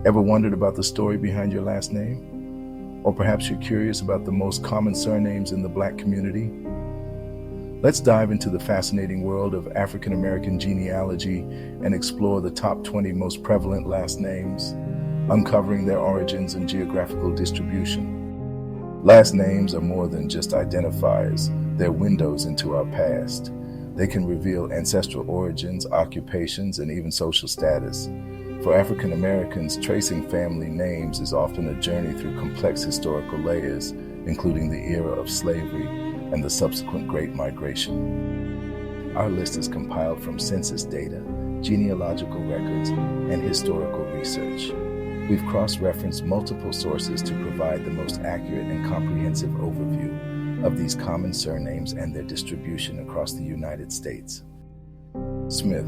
Ever wondered about the story behind your last name? Or perhaps you're curious about the most common surnames in the Black community? Let's dive into the fascinating world of African American genealogy and explore the top 20 most prevalent last names, uncovering their origins and geographical distribution. Last names are more than just identifiers, they're windows into our past. They can reveal ancestral origins, occupations, and even social status. For African Americans, tracing family names is often a journey through complex historical layers, including the era of slavery and the subsequent Great Migration. Our list is compiled from census data, genealogical records, and historical research. We've cross-referenced multiple sources to provide the most accurate and comprehensive overview of these common surnames and their distribution across the United States. Smith.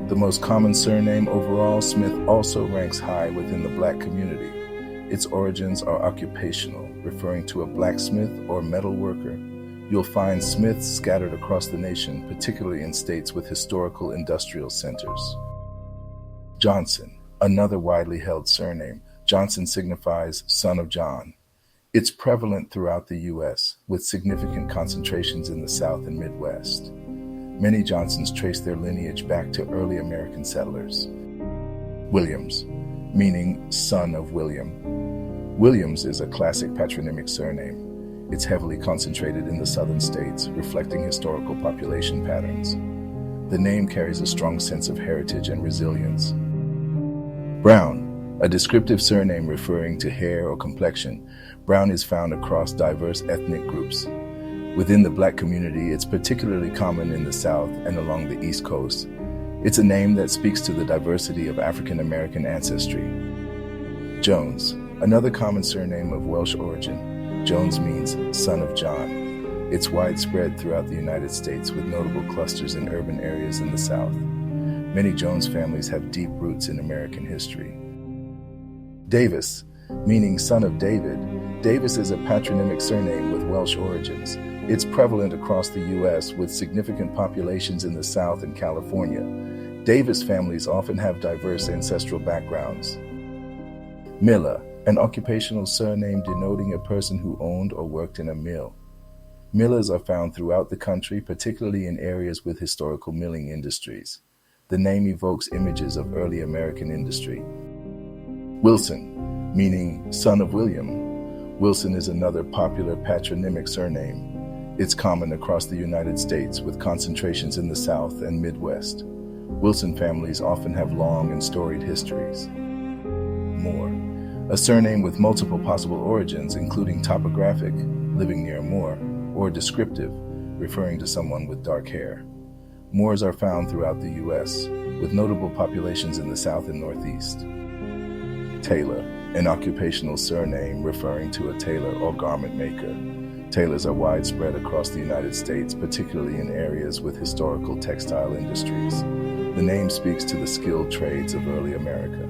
The most common surname overall, Smith also ranks high within the Black community. Its origins are occupational, referring to a blacksmith or metal worker. You'll find Smiths scattered across the nation, particularly in states with historical industrial centers. Johnson, another widely held surname. Johnson signifies son of John. It's prevalent throughout the U.S., with significant concentrations in the South and Midwest. Many Johnsons trace their lineage back to early American settlers. Williams, meaning son of William. Williams is a classic patronymic surname. It's heavily concentrated in the southern states, reflecting historical population patterns. The name carries a strong sense of heritage and resilience. Brown, a descriptive surname referring to hair or complexion. Brown is found across diverse ethnic groups. Within the Black community, it's particularly common in the South and along the East Coast. It's a name that speaks to the diversity of African American ancestry. Jones, another common surname of Welsh origin. Jones means son of John. It's widespread throughout the United States, with notable clusters in urban areas in the South. Many Jones families have deep roots in American history. Davis, meaning son of David. Davis is a patronymic surname with Welsh origins. It's prevalent across the U.S., with significant populations in the South and California. Davis families often have diverse ancestral backgrounds. Miller, an occupational surname denoting a person who owned or worked in a mill. Millers are found throughout the country, particularly in areas with historical milling industries. The name evokes images of early American industry. Wilson, meaning son of William. Wilson is another popular patronymic surname. It's common across the United States, with concentrations in the South and Midwest. Wilson families often have long and storied histories. Moore, a surname with multiple possible origins, including topographic, living near a moor, or descriptive, referring to someone with dark hair. Moors are found throughout the U.S., with notable populations in the South and Northeast. Taylor, an occupational surname referring to a tailor or garment maker. Tailors are widespread across the United States, particularly in areas with historical textile industries. The name speaks to the skilled trades of early America.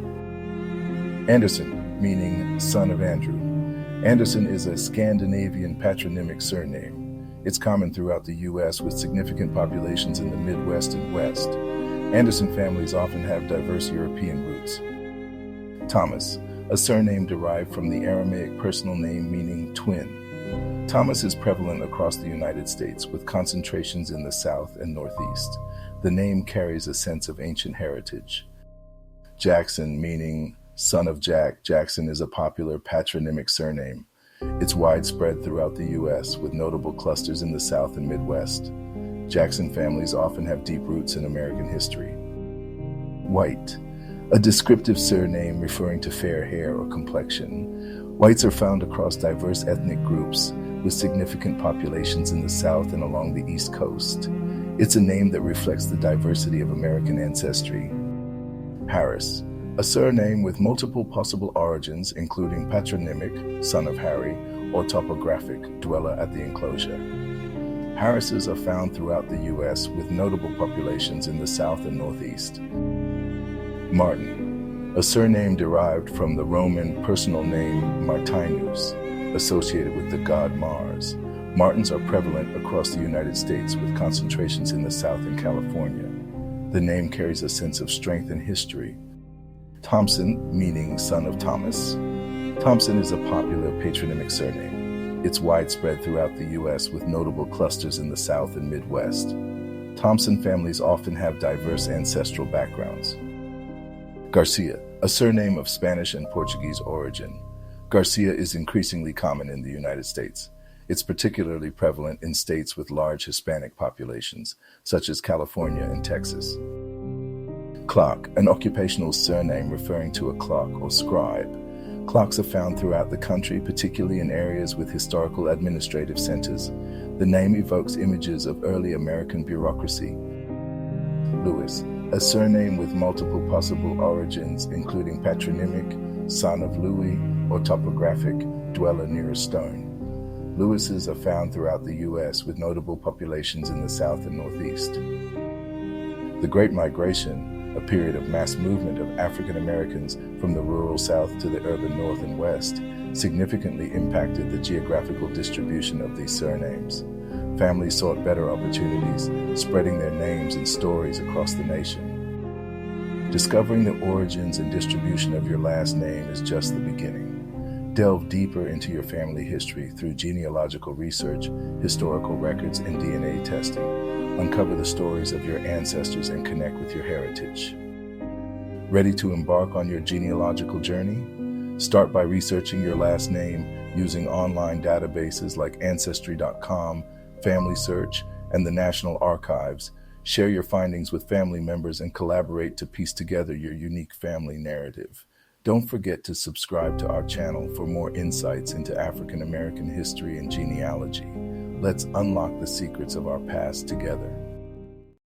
Anderson, meaning son of Andrew. Anderson is a Scandinavian patronymic surname. It's common throughout the U.S., with significant populations in the Midwest and West. Anderson families often have diverse European roots. Thomas, a surname derived from the Aramaic personal name meaning twin. Thomas is prevalent across the United States, with concentrations in the South and Northeast. The name carries a sense of ancient heritage. Jackson, meaning son of Jack. Jackson is a popular patronymic surname. It's widespread throughout the U.S., with notable clusters in the South and Midwest. Jackson families often have deep roots in American history. White, a descriptive surname referring to fair hair or complexion. Whites are found across diverse ethnic groups, with significant populations in the South and along the East Coast. It's a name that reflects the diversity of American ancestry. Harris, a surname with multiple possible origins, including patronymic, son of Harry, or topographic, dweller at the enclosure. Harrises are found throughout the U.S., with notable populations in the South and Northeast. Martin, a surname derived from the Roman personal name Martinus, associated with the god Mars. Martins are prevalent across the United States, with concentrations in the South and California. The name carries a sense of strength and history. Thompson, meaning son of Thomas. Thompson is a popular patronymic surname. It's widespread throughout the U.S. with notable clusters in the South and Midwest. Thompson families often have diverse ancestral backgrounds. Garcia, a surname of Spanish and Portuguese origin. Garcia is increasingly common in the United States. It's particularly prevalent in states with large Hispanic populations, such as California and Texas. Clerk, an occupational surname referring to a clerk or scribe. Clerks are found throughout the country, particularly in areas with historical administrative centers. The name evokes images of early American bureaucracy. Lewis, a surname with multiple possible origins, including patronymic, son of Louis, or topographic, dweller near a stone. Lewises are found throughout the U.S. with notable populations in the South and Northeast. The Great Migration, a period of mass movement of African Americans from the rural South to the urban North and West, significantly impacted the geographical distribution of these surnames. Families sought better opportunities, spreading their names and stories across the nation. Discovering the origins and distribution of your last name is just the beginning. Delve deeper into your family history through genealogical research, historical records, and DNA testing. Uncover the stories of your ancestors and connect with your heritage. Ready to embark on your genealogical journey? Start by researching your last name using online databases like Ancestry.com, Family Search, and the National Archives. Share your findings with family members and collaborate to piece together your unique family narrative. Don't forget to subscribe to our channel for more insights into African American history and genealogy. Let's unlock the secrets of our past together.